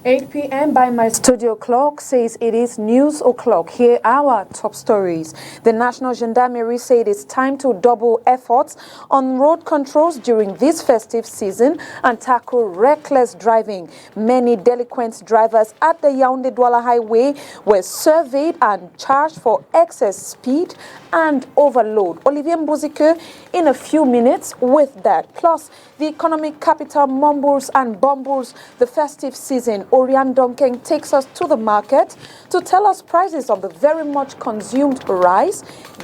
8 p.m. by my studio clock says it is news o'clock. Here are our top stories. The National Gendarmerie said it's time to double efforts on road controls during this festive season and tackle reckless driving. Many delinquent drivers at the Yaoundé-Douala Highway were surveyed and charged for excess speed and overload. Olivier Mbuzike in a few minutes with that. Plus, the economic capital mumbles and bumbles the festive season. Oriane Donkeng takes us to the market to tell us prices of the very much consumed rice,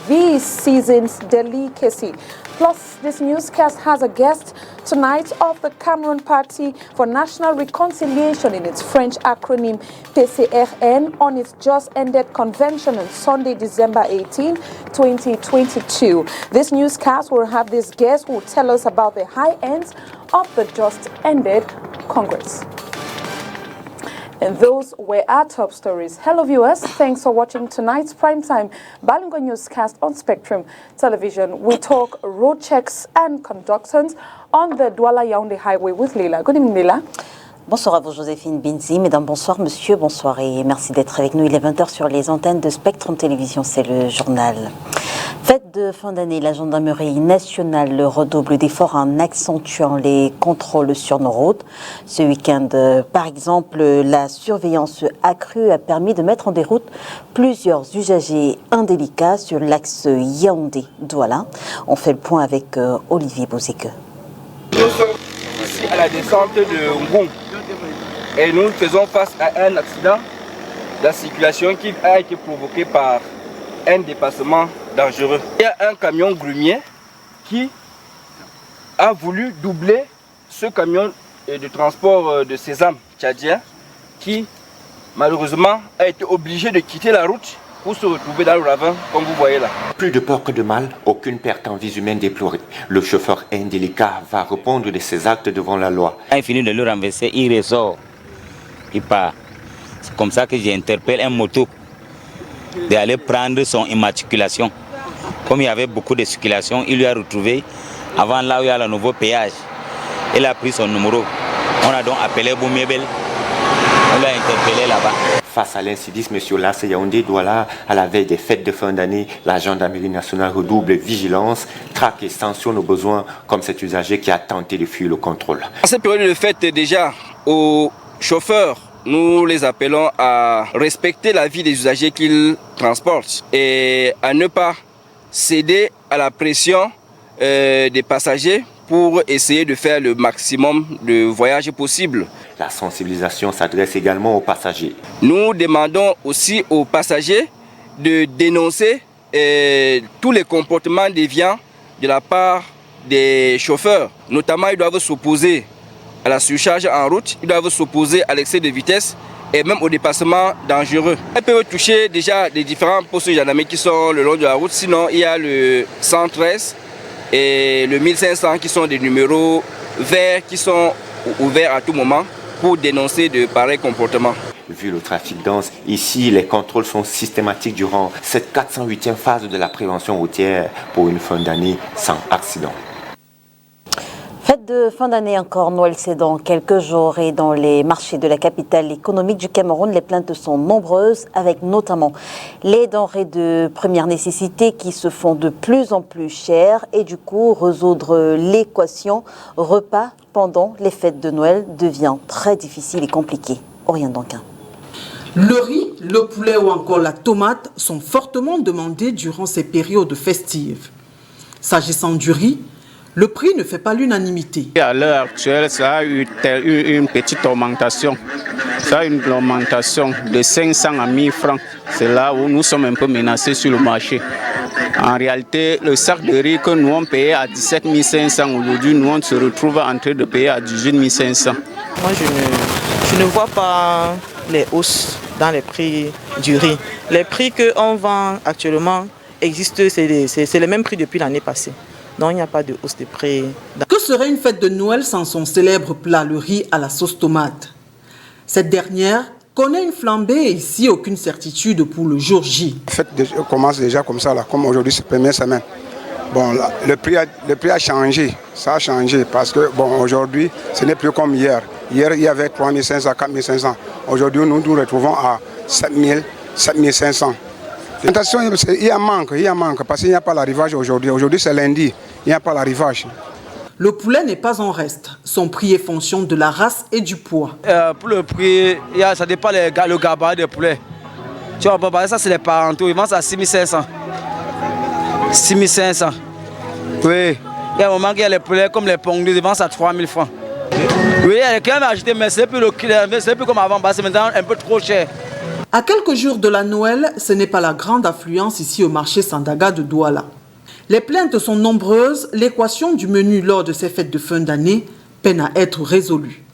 this season's delicacy. Plus, this newscast has a guest tonight of the Cameroon Party for National Reconciliation in its French acronym PCRN on its just ended convention on Sunday, December 18, 2022. This newscast will have this guest who will tell us about the high ends of the just ended Congress. And those were our top stories. Hello viewers, thanks for watching tonight's primetime Balingo newscast on Spectrum Television. We talk road checks and conductance on the Douala-Yaoundé Highway with Leila. Good evening, Leila. Bonsoir à vous, Joséphine Binzi. Mesdames, bonsoir, monsieur, bonsoir et merci d'être avec nous. Il est 20h sur les antennes de Spectrum Télévision, c'est le journal. Fête de fin d'année, la gendarmerie nationale redouble d'efforts en accentuant les contrôles sur nos routes. Ce week-end, par exemple, la surveillance accrue a permis de mettre en déroute plusieurs usagers indélicats sur l'axe Yaoundé-Douala. On fait le point avec Olivier Bozeke. Nous sommes ici à la descente de Ngong et nous faisons face à un accident de la circulation qui a été provoqué par un dépassement dangereux. Il y a un camion grumier qui a voulu doubler ce camion de transport de sésame tchadien qui malheureusement a été obligé de quitter la route pour se retrouver dans le ravin comme vous voyez là. Plus de peur que de mal, aucune perte en vie humaine déplorée. Le chauffeur indélicat va répondre de ses actes devant la loi. Quand il finit de le renverser, il ressort, il part. C'est comme ça que j'interpelle un moto d'aller prendre son immatriculation. Comme il y avait beaucoup de circulation, il lui a retrouvé avant là où il y a le nouveau péage. Il a pris son numéro. On a donc appelé Boumiebel. On l'a interpellé là-bas. Face à l'incidisme sur l'axe Yaoundé-Douala, à la veille des fêtes de fin d'année, la gendarmerie nationale redouble vigilance, traque et sanctionne aux besoins comme cet usager qui a tenté de fuir le contrôle. En cette période de fête, déjà, aux chauffeurs, nous les appelons à respecter la vie des usagers qu'ils transportent et à ne pas céder à la pression des passagers pour essayer de faire le maximum de voyages possibles. La sensibilisation s'adresse également aux passagers. Nous demandons aussi aux passagers de dénoncer tous les comportements déviants de la part des chauffeurs. Notamment, ils doivent s'opposer à la surcharge en route, ils doivent s'opposer à l'excès de vitesse et même au dépassement dangereux. Ils peuvent toucher déjà les différents postes de gendarmerie qui sont le long de la route. Sinon, il y a le 113 et le 1500 qui sont des numéros verts qui sont ouverts à tout moment pour dénoncer de pareils comportements. Vu le trafic dense, ici les contrôles sont systématiques durant cette 408e phase de la prévention routière pour une fin d'année sans accident. Fête de fin d'année encore, Noël c'est dans quelques jours et dans les marchés de la capitale économique du Cameroun, les plaintes sont nombreuses avec notamment les denrées de première nécessité qui se font de plus en plus chères et du coup résoudre l'équation repas pendant les fêtes de Noël devient très difficile et compliqué. Oriane Donkeng. Le riz, le poulet ou encore la tomate sont fortement demandés durant ces périodes festives. S'agissant du riz, le prix ne fait pas l'unanimité. À l'heure actuelle, ça a eu une petite augmentation. Ça a une augmentation de 500 à 1000 francs. C'est là où nous sommes un peu menacés sur le marché. En réalité, le sac de riz que nous on payait à 17 500, aujourd'hui, nous on se retrouve en train de payer à 18 500. Moi, je ne vois pas les hausses dans les prix du riz. Les prix qu'on vend actuellement existent, c'est le même prix depuis l'année passée. Non, il n'y a pas de hausse de prix. Que serait une fête de Noël sans son célèbre plat, le riz à la sauce tomate? Cette dernière connaît une flambée et ici aucune certitude pour le jour J. La fête commence déjà comme ça, là, comme aujourd'hui, c'est la première semaine. Bon, là, le prix a changé, ça a changé parce que bon, aujourd'hui, ce n'est plus comme hier. Hier, il y avait 3500, 4500. Aujourd'hui, nous nous retrouvons à 7000, 7500. Attention, il y a manque parce qu'il n'y a pas l'arrivage aujourd'hui. Aujourd'hui, c'est lundi, il n'y a pas l'arrivage. Le poulet n'est pas en reste. Son prix est fonction de la race et du poids. Pour le prix, ça dépend le gabarit des poulets. Tu vois, ça c'est les parentaux, ils vendent ça à 6500. 6500. Oui. Il y a un moment qu'il y a les poulets comme les ponglis, ils vendent ça à 3000 francs. Oui, il y a les clients qui ont acheté, mais c'est plus comme avant, c'est maintenant un peu trop cher. À quelques jours de la Noël, ce n'est pas la grande affluence ici au marché Sandaga de Douala. Les plaintes sont nombreuses, l'équation du menu lors de ces fêtes de fin d'année peine à être résolue.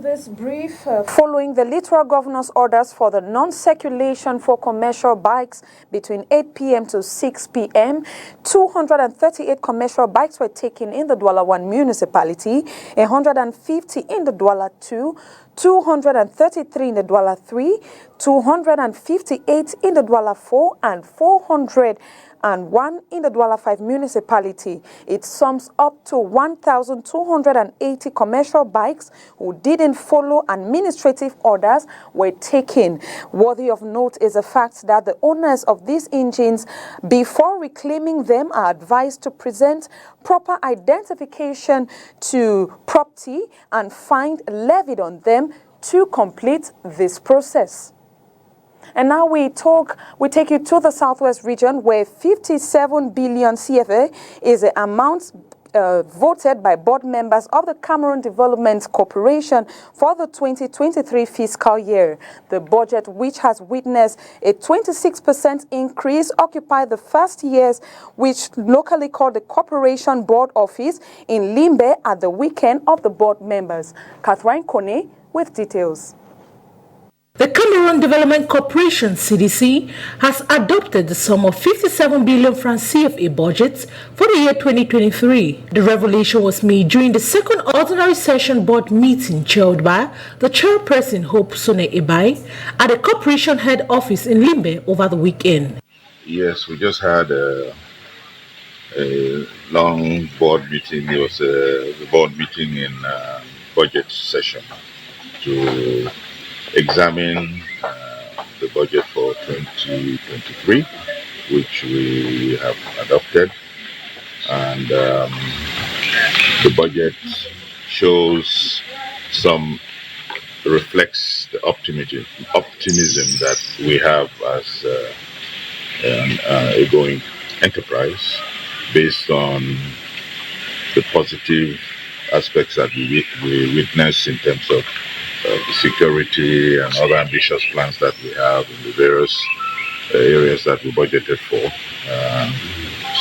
This brief following the literal governor's orders for the non-circulation for commercial bikes between 8 p.m. to 6 p.m., 238 commercial bikes were taken in the Douala 1 municipality, 150 in the Douala 2, 233 in the Douala 3, 258 in the Douala 4, and 401 in the Douala 5 municipality. It sums up to 1,280 commercial bikes who didn't follow administrative orders were taken. Worthy of note is the fact that the owners of these engines, before reclaiming them, are advised to present proper identification to property and fine levied on them to complete this process. And now we take you to the southwest region where 57 billion CFA is the amount voted by board members of the Cameroon Development Corporation for the 2023 fiscal year. The budget, which has witnessed a 26% increase, occupied the first years, which locally called the Corporation Board Office in Limbe at the weekend of the board members. Catherine Kone with details. The Cameroon Development Corporation, CDC, has adopted the sum of 57 billion francs CFA budget for the year 2023. The revelation was made during the second ordinary session board meeting chaired by the chairperson Hope Sone Ebai at the corporation head office in Limbe over the weekend. Yes, we just had a long board meeting. It was the board meeting in budget session to examine the budget for 2023, which we have adopted, and the budget reflects the optimism that we have as a going enterprise based on the positive aspects that we witness in terms of the security and other ambitious plans that we have in the various areas that we budgeted for.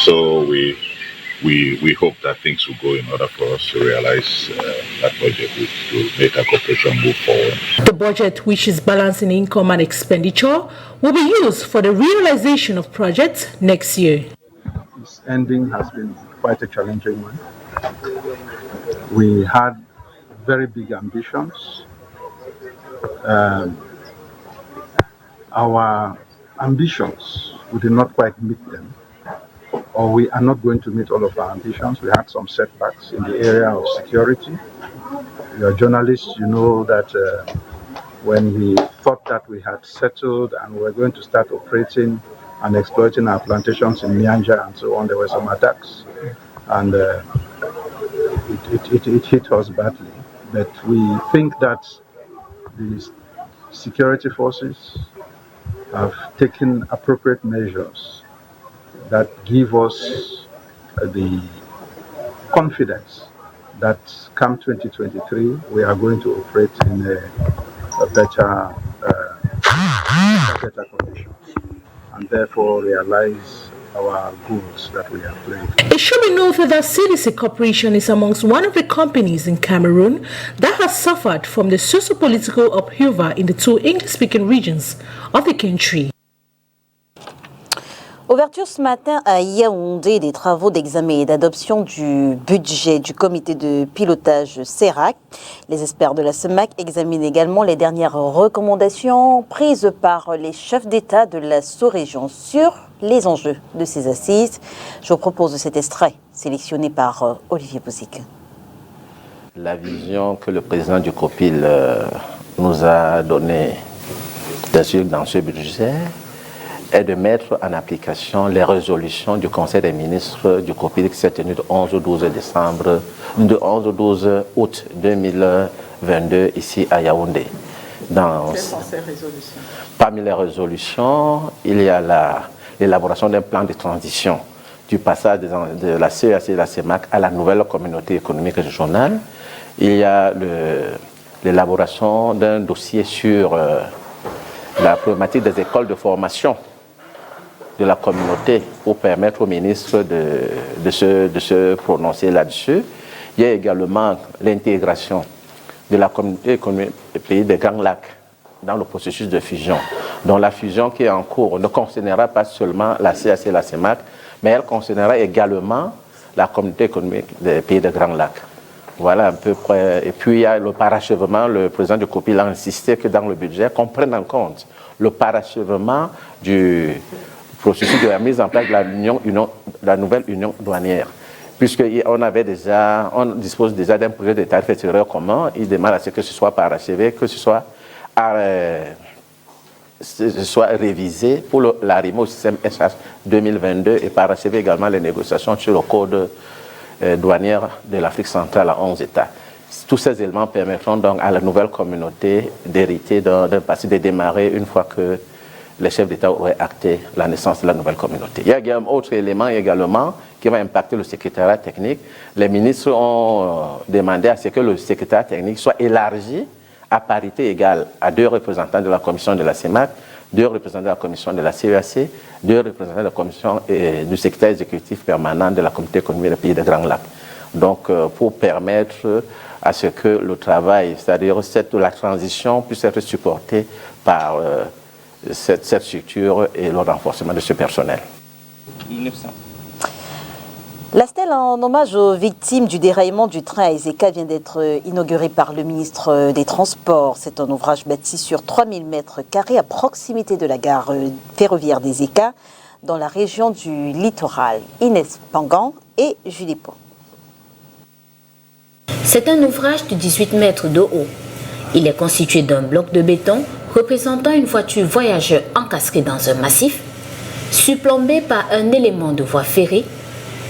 So we hope that things will go in order for us to realize that budget to make our corporation move forward. The budget, which is balancing income and expenditure, will be used for the realization of projects next year. This ending has been quite a challenging one. We had very big ambitions. Our ambitions, we did not quite meet them, or we are not going to meet all of our ambitions. We had some setbacks in the area of security. You're journalists, you know that when we thought that we had settled and we were going to start operating and exploiting our plantations in Nyanja and so on, there were some attacks, and it hit us badly. But we think that the security forces have taken appropriate measures that give us the confidence that come 2023 we are going to operate in a better conditions and therefore realize our goals that we have played. It should be noted that CDC Corporation is amongst one of the companies in Cameroon that has suffered from the socio-political upheaval in the two English-speaking regions of the country. Ouverture ce matin à Yaoundé des travaux d'examen et d'adoption du budget du comité de pilotage CERAC. Les experts de la CEMAC examinent également les dernières recommandations prises par les chefs d'État de la sous-région sur les enjeux de ces assises. Je vous propose cet extrait sélectionné par Olivier Bouzic. la vision que le président du COPIL nous a donnée dans ce budget est de mettre en application les résolutions du Conseil des ministres du COPIL qui s'est tenu de 11 au 12 août 2022 ici à Yaoundé. Quelles sont ces résolutions? Parmi les résolutions, il y a l'élaboration d'un plan de transition du passage de la CEAC et de la CEMAC à la nouvelle communauté économique régionale. Il y a l'élaboration d'un dossier sur la problématique des écoles de formation de la communauté pour permettre au ministre de se prononcer là-dessus. Il y a également l'intégration de la communauté économique des pays des Grands Lacs dans le processus de fusion. Donc la fusion qui est en cours ne concernera pas seulement la CAC et la CEMAC, mais elle concernera également la communauté économique des pays des Grands Lacs. Voilà un peu près. Et puis il y a le parachèvement, le président du COPIL a insisté que dans le budget, qu'on prenne en compte le parachèvement du processus de la mise en place de la nouvelle union douanière. Puisqu'on dispose déjà d'un projet de tarif extérieur commun, il demande à ce que ce soit parachevé, que ce soit révisé pour l'arrivée au système SH 2022 et parachever également les négociations sur le code douanier de l'Afrique centrale à 11 États. Tous ces éléments permettront donc à la nouvelle communauté d'hériter d'un passé, de démarrer une fois que les chefs d'État auraient acté la naissance de la nouvelle communauté. Il y a un autre élément également qui va impacter le secrétariat technique. Les ministres ont demandé à ce que le secrétariat technique soit élargi à parité égale à 2 représentants de la commission de la CEMAC, 2 représentants de la commission de la CEAC, 2 représentants de la commission du secrétaire exécutif permanent de la communauté économique des pays des Grands Lacs. Donc, pour permettre à ce que le travail, c'est-à-dire la transition, puisse être supportée par cette structure et le renforcement de ce personnel. 1900. La stèle en hommage aux victimes du déraillement du train à Ezeka vient d'être inaugurée par le ministre des Transports. C'est un ouvrage bâti sur 3000 mètres carrés à proximité de la gare ferroviaire d'Ezeka, dans la région du littoral. Inès Pangan et Julie Pau. C'est un ouvrage de 18 mètres de haut. Il est constitué d'un bloc de béton représentant une voiture voyageur encastrée dans un massif, surplombé par un élément de voie ferrée,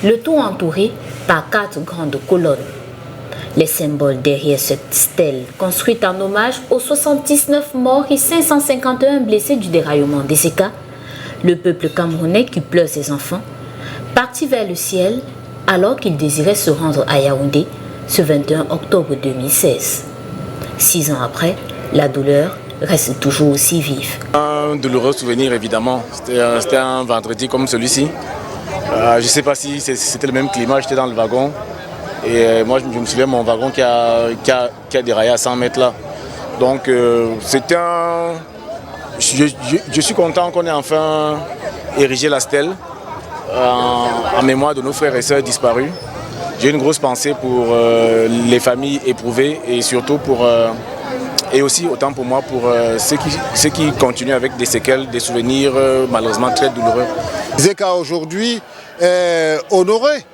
le tout entouré par 4 grandes colonnes. Les symboles derrière cette stèle, construite en hommage aux 79 morts et 551 blessés du déraillement d'Ezeka, le peuple camerounais qui pleure ses enfants, parti vers le ciel alors qu'il désirait se rendre à Yaoundé ce 21 octobre 2016. 6 ans après, la douleur reste toujours aussi vive. Un douloureux souvenir évidemment, c'était un vendredi comme celui-ci. Je ne sais pas si c'était le même climat, j'étais dans le wagon et moi je me souviens de mon wagon qui a déraillé à 100 mètres là. Donc c'était un... Je suis content qu'on ait enfin érigé la stèle en mémoire de nos frères et sœurs disparus. J'ai une grosse pensée pour les familles éprouvées et surtout pour... et aussi autant pour moi, pour ceux qui continuent avec des séquelles, des souvenirs malheureusement très douloureux. Ezeka aujourd'hui est honoré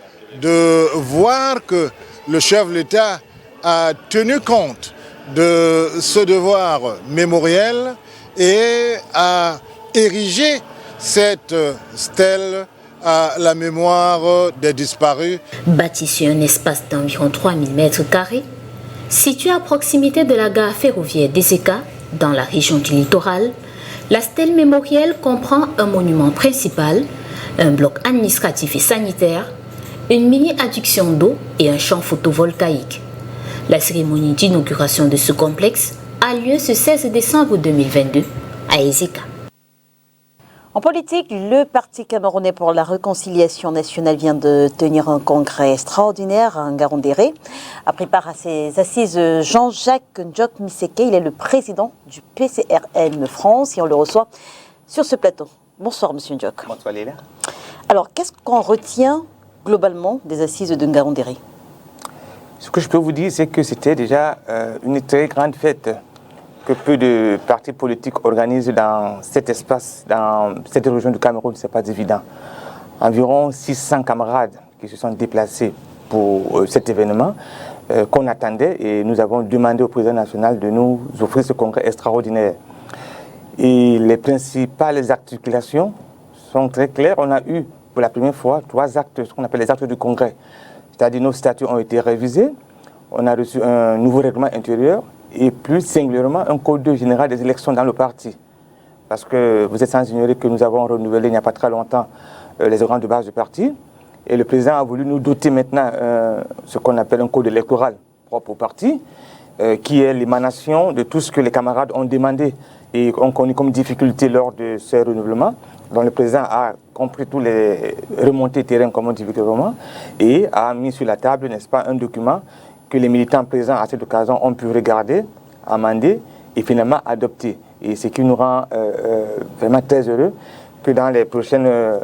de voir que le chef de l'État a tenu compte de ce devoir mémoriel et a érigé cette stèle à la mémoire des disparus. Bâti sur un espace d'environ 3000 mètres carrés, situé à proximité de la gare ferroviaire d'Ezeka, dans la région du littoral, la stèle mémorielle comprend un monument principal, un bloc administratif et sanitaire, une mini-adduction d'eau et un champ photovoltaïque. La cérémonie d'inauguration de ce complexe a lieu ce 16 décembre 2022 à Ezeka. En politique, le Parti camerounais pour la réconciliation nationale vient de tenir un congrès extraordinaire à Ngaoundéré. A pris part à ses assises Jean-Jacques Ndjok Miseke. Il est le président du PCRN France et on le reçoit sur ce plateau. Bonsoir, monsieur Ndjok. Bonsoir, Léla. Alors, qu'est-ce qu'on retient globalement des assises de Ngaoundéré? Ce que je peux vous dire, c'est que c'était déjà une très grande fête que peu de partis politiques organisent dans cet espace, dans cette région du Cameroun. Ce n'est pas évident. Environ 600 camarades qui se sont déplacés pour cet événement. qu'on attendait et nous avons demandé au président national de nous offrir ce congrès extraordinaire. Et les principales articulations sont très claires. On a eu pour la première fois 3 actes, ce qu'on appelle les actes du congrès. C'est-à-dire nos statuts ont été révisés, on a reçu un nouveau règlement intérieur et plus singulièrement un code général des élections dans le parti. Parce que vous êtes sans ignorer que nous avons renouvelé il n'y a pas très longtemps les organes de base du parti. Et le président a voulu nous doter maintenant ce qu'on appelle un code électoral propre au parti, qui est l'émanation de tout ce que les camarades ont demandé et ont connu comme difficulté lors de ces renouvellements. Donc le président a compris tous les remontées terrain, comme on dit vulgairement, et a mis sur la table, n'est-ce pas, un document que les militants présents à cette occasion ont pu regarder, amender et finalement adopter. Et ce qui nous rend vraiment très heureux que dans les prochains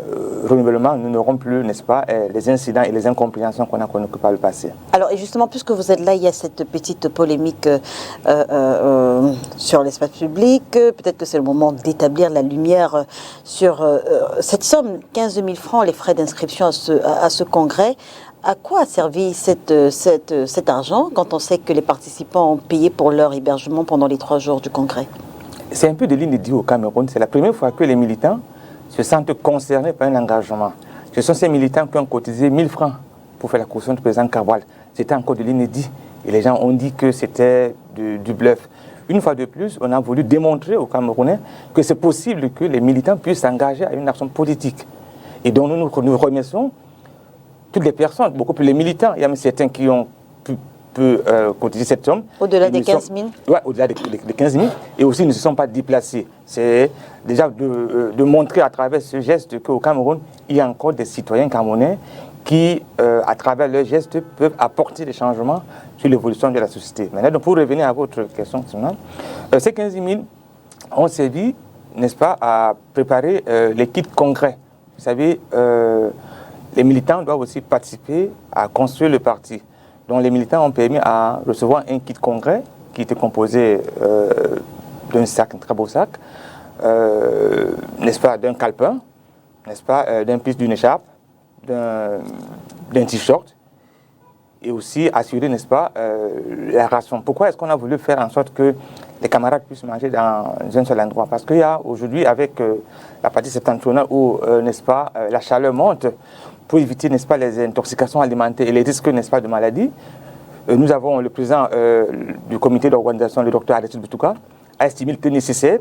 renouvellements, nous n'aurons plus, n'est-ce pas, les incidents et les incompréhensions qu'on a connus par le passé. Alors, et justement, puisque vous êtes là, il y a cette petite polémique sur l'espace public. Peut-être que c'est le moment d'établir la lumière sur cette somme, 15 000 francs, les frais d'inscription à ce congrès. À quoi a servi cet argent quand on sait que les participants ont payé pour leur hébergement pendant les 3 jours du congrès? C'est un peu de l'inédit au Cameroun. C'est la première fois que les militants se sentent concernés par un engagement. Ce sont ces militants qui ont cotisé 1000 francs pour faire la caution du président Cabral. C'était encore de l'inédit. Et les gens ont dit que c'était du bluff. Une fois de plus, on a voulu démontrer aux Camerounais que c'est possible que les militants puissent s'engager à une action politique. Et donc nous remercions toutes les personnes, beaucoup plus les militants. Il y a même certains qui ont pu cotiser cette somme. Au-delà des 15 000 ? Oui, au-delà des 15 000. Et aussi, ils ne se sont pas déplacés. C'est déjà de montrer à travers ce geste qu'au Cameroun, il y a encore des citoyens camerounais qui, à travers leurs gestes, peuvent apporter des changements sur l'évolution de la société. Maintenant, donc, pour revenir à votre question, ces 15 000 ont servi, n'est-ce pas, à préparer les kits congrès. Vous savez, les militants doivent aussi participer à construire le parti. Donc les militants ont permis à recevoir un kit congrès qui était composé d'un sac, un très beau sac, n'est-ce pas, d'un calepin, n'est-ce pas, d'un piste d'une écharpe, d'un t-shirt, et aussi assurer, n'est-ce pas, la ration. Pourquoi est-ce qu'on a voulu faire en sorte que les camarades puissent manger dans un seul endroit? Parce qu'il y a aujourd'hui, avec la partie septentrionale où, n'est-ce pas, la chaleur monte, pour éviter, n'est-ce pas, les intoxications alimentaires et les risques, n'est-ce pas, de maladies, nous avons le président du comité d'organisation, le docteur Aristide Boutouka, a estimé que nécessaire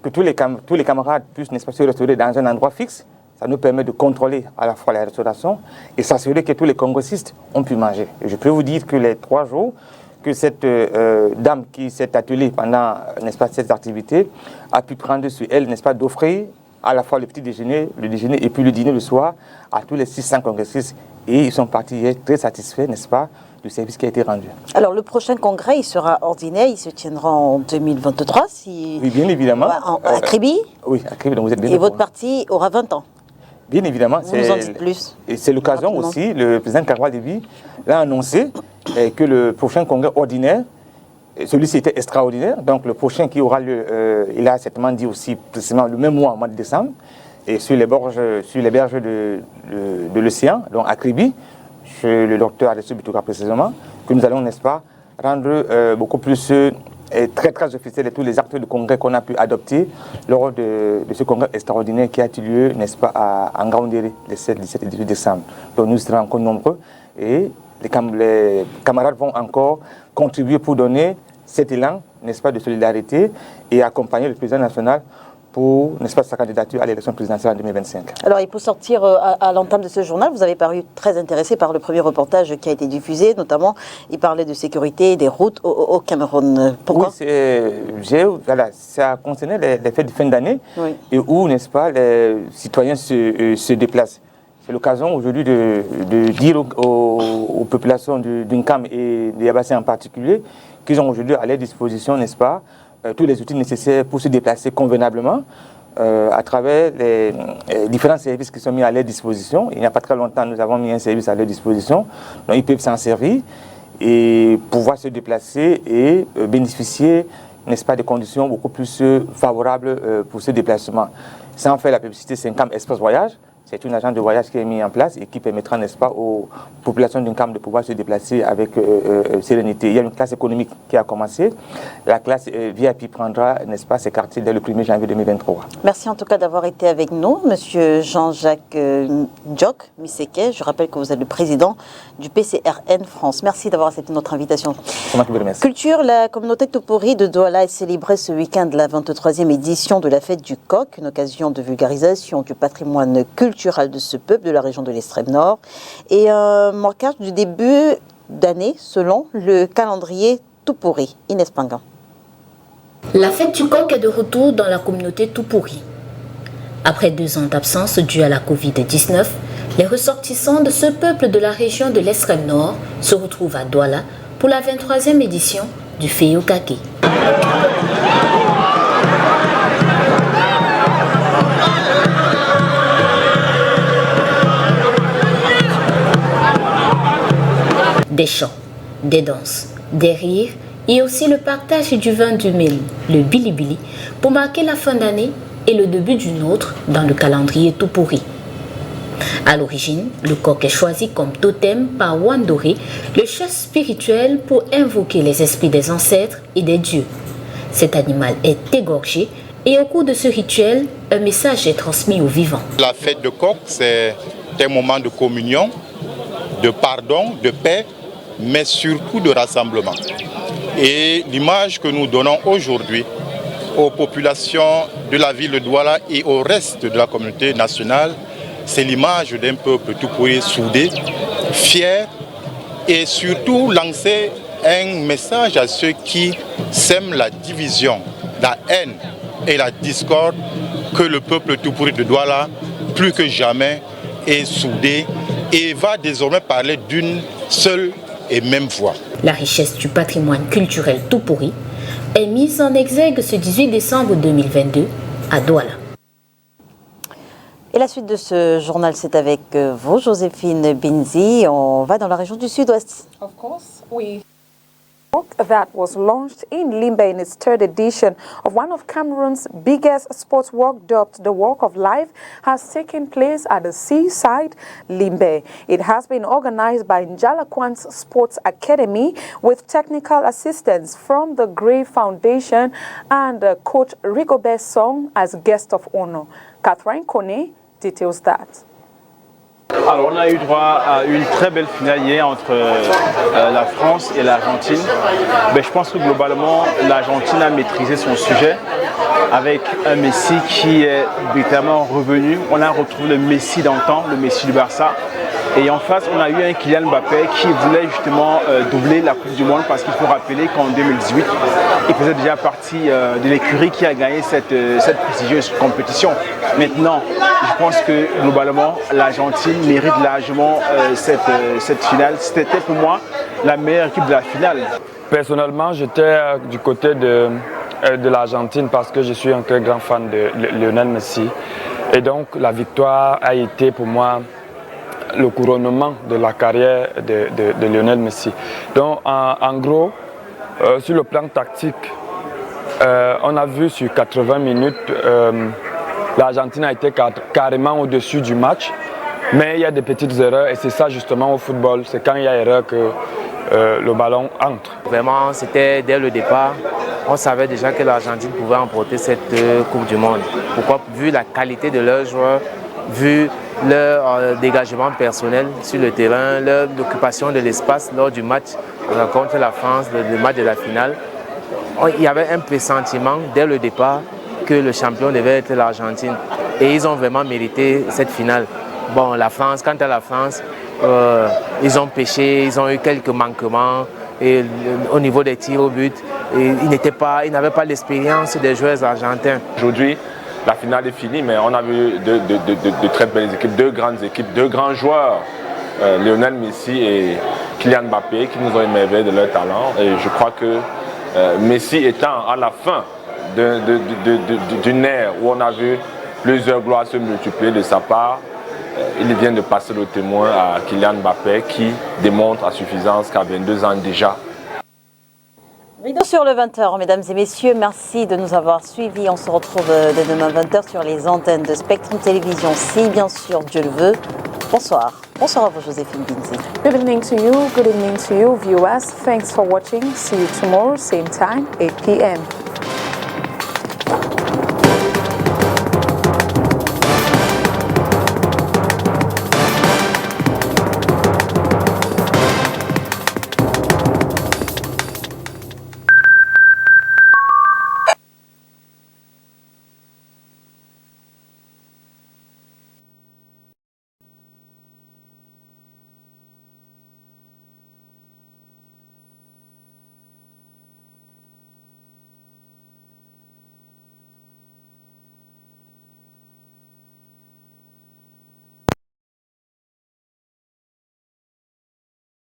que tous les camarades puissent, n'est-ce pas, se restaurer dans un endroit fixe. Ça nous permet de contrôler à la fois la restauration et s'assurer que tous les congressistes ont pu manger. Et je peux vous dire que les 3 jours que cette dame qui s'est attelée pendant, n'est-ce pas, cette activité a pu prendre sur elle, n'est-ce pas, d'offrir à la fois le petit déjeuner, le déjeuner et puis le dîner le soir à tous les 600 congressistes. Et ils sont partis très satisfaits, n'est-ce pas, du service qui a été rendu. Alors le prochain congrès, il sera ordinaire, il se tiendra en 2023 si... Oui, bien évidemment. À Kribi? Oui, à Kribi, donc vous êtes bien. Et votre parti aura 20 ans? Bien évidemment. Vous nous en dites plus. Et c'est l'occasion aussi, le président Karoua Déby l'a annoncé que le prochain congrès ordinaire, celui-ci était extraordinaire, donc le prochain qui aura lieu, il a certainement dit aussi précisément le même mois, au mois de décembre, et sur les berges de l'océan, donc à Kribi, chez le docteur Aristide Boutouka précisément, que nous allons, n'est-ce pas, rendre beaucoup plus très très officiel de tous les actes de congrès qu'on a pu adopter lors de ce congrès extraordinaire qui a eu lieu, n'est-ce pas, à Ngaoundéré, les 7, 17 et 18 décembre. Donc nous serons encore nombreux et les camarades vont encore contribuer pour donner cet élan, n'est-ce pas, de solidarité et accompagner le président national pour, n'est-ce pas, sa candidature à l'élection présidentielle en 2025. Alors, et pour sortir à l'entame de ce journal, vous avez paru très intéressé par le premier reportage qui a été diffusé, notamment, il parlait de sécurité des routes au Cameroun. Pourquoi? Oui, voilà, ça concernait les fêtes de fin d'année, oui, et où, n'est-ce pas, les citoyens se déplacent. C'est l'occasion aujourd'hui de dire aux populations d'Uncam et de Yabassi en particulier qu'ils ont aujourd'hui à leur disposition, n'est-ce pas, tous les outils nécessaires pour se déplacer convenablement à travers les différents services qui sont mis à leur disposition. Il n'y a pas très longtemps, nous avons mis un service à leur disposition, donc ils peuvent s'en servir et pouvoir se déplacer et bénéficier, n'est-ce pas, des conditions beaucoup plus favorables pour ce déplacement. Sans faire la publicité, c'est un camp Espace Voyage. C'est une agence de voyage qui est mise en place et qui permettra, n'est-ce pas, aux populations d'une Cameroun de pouvoir se déplacer avec sérénité. Il y a une classe économique qui a commencé. La classe VIP prendra, n'est-ce pas, ses quartiers dès le 1er janvier 2023. Merci en tout cas d'avoir été avec nous, Monsieur Jean-Jacques Djok Miseke. Je rappelle que vous êtes le président du PCRN France. Merci d'avoir accepté notre invitation. C'est moi qui vous remercie. Culture, la communauté Tupuri de Douala est célébrée ce week-end la 23e édition de la fête du coq, une occasion de vulgarisation du patrimoine culturel de ce peuple de la région de l'extrême nord et un marquage du début d'année selon le calendrier Tupuri. Inès Pangan. La fête du coq est de retour dans la communauté Tupuri. Après 2 ans d'absence due à la Covid-19, les ressortissants de ce peuple de la région de l'extrême nord se retrouvent à Douala pour la 23e édition du Feyokake. Des chants, des danses, des rires et aussi le partage du vin du Mali, le bilibili, pour marquer la fin d'année et le début d'une autre dans le calendrier Tupuri. À l'origine, le coq est choisi comme totem par Wandoré, le chef spirituel, pour invoquer les esprits des ancêtres et des dieux. Cet animal est égorgé et au cours de ce rituel, un message est transmis aux vivants. La fête de coq, c'est un moment de communion, de pardon, de paix, mais surtout de rassemblement. Et l'image que nous donnons aujourd'hui aux populations de la ville de Douala et au reste de la communauté nationale, c'est l'image d'un peuple Tupuri soudé, fier et surtout lancer un message à ceux qui sèment la division, la haine et la discorde, que le peuple Tupuri de Douala, plus que jamais, est soudé et va désormais parler d'une seule et même voix. La richesse du patrimoine culturel Tupuri est mise en exergue ce 18 décembre 2022 à Douala. Et la suite de ce journal, c'est avec vous, Joséphine Binzi. On va dans la région du Sud-Ouest. Of course, that was launched in Limbe in its 3rd edition of one of Cameroon's biggest sports walk, dubbed the Walk of Life, has taken place at the seaside Limbe. It has been organized by Njalaquan's Sports Academy with technical assistance from the Gray Foundation and Coach Rigobert Song as guest of honor. Catherine Kone details that. Alors on a eu droit à une très belle finale hier entre la France et l'Argentine. Mais je pense que globalement l'Argentine a maîtrisé son sujet avec un Messi qui est véritablement revenu. On a retrouvé le Messi d'antan, le Messi du Barça. Et en face, on a eu un Kylian Mbappé qui voulait justement doubler la Coupe du Monde, parce qu'il faut rappeler qu'en 2018, il faisait déjà partie de l'écurie qui a gagné cette prestigieuse compétition. Maintenant, je pense que globalement, l'Argentine mérite largement cette finale. C'était pour moi la meilleure équipe de la finale. Personnellement, j'étais du côté de l'Argentine parce que je suis un très grand fan de Lionel Messi. Et donc, la victoire a été pour moi le couronnement de la carrière de Lionel Messi. Donc en gros, sur le plan tactique, on a vu sur 80 minutes, l'Argentine a été carrément au-dessus du match, mais il y a des petites erreurs et c'est ça justement au football, c'est quand il y a erreur que le ballon entre. Vraiment, c'était dès le départ, on savait déjà que l'Argentine pouvait emporter cette Coupe du Monde. Pourquoi? Vu la qualité de leurs joueurs, vu leur dégagement personnel sur le terrain, leur occupation de l'espace lors du match contre la France, le match de la finale. Il y avait un pressentiment dès le départ que le champion devait être l'Argentine. Et ils ont vraiment mérité cette finale. Bon, la France, quant à la France, ils ont péché, ils ont eu quelques manquements et, au niveau des tirs au but. Et ils n'avaient pas l'expérience des joueurs argentins. Aujourd'hui, la finale est finie, mais on a vu de très belles équipes, 2 grandes équipes, 2 grands joueurs, Lionel Messi et Kylian Mbappé, qui nous ont émerveillé de leur talent. Et je crois que Messi étant à la fin d'une ère où on a vu plusieurs gloires se multiplier de sa part, il vient de passer le témoin à Kylian Mbappé, qui démontre à suffisance qu'à 22 ans déjà, Rideau sur le 20h, mesdames et messieurs, merci de nous avoir suivis. On se retrouve dès demain 20h sur les antennes de Spectrum Télévision, si bien sûr Dieu le veut. Bonsoir. Bonsoir à vous, Joséphine Binzi. Good evening to you, viewers. Thanks for watching. See you tomorrow, same time, 8 p.m.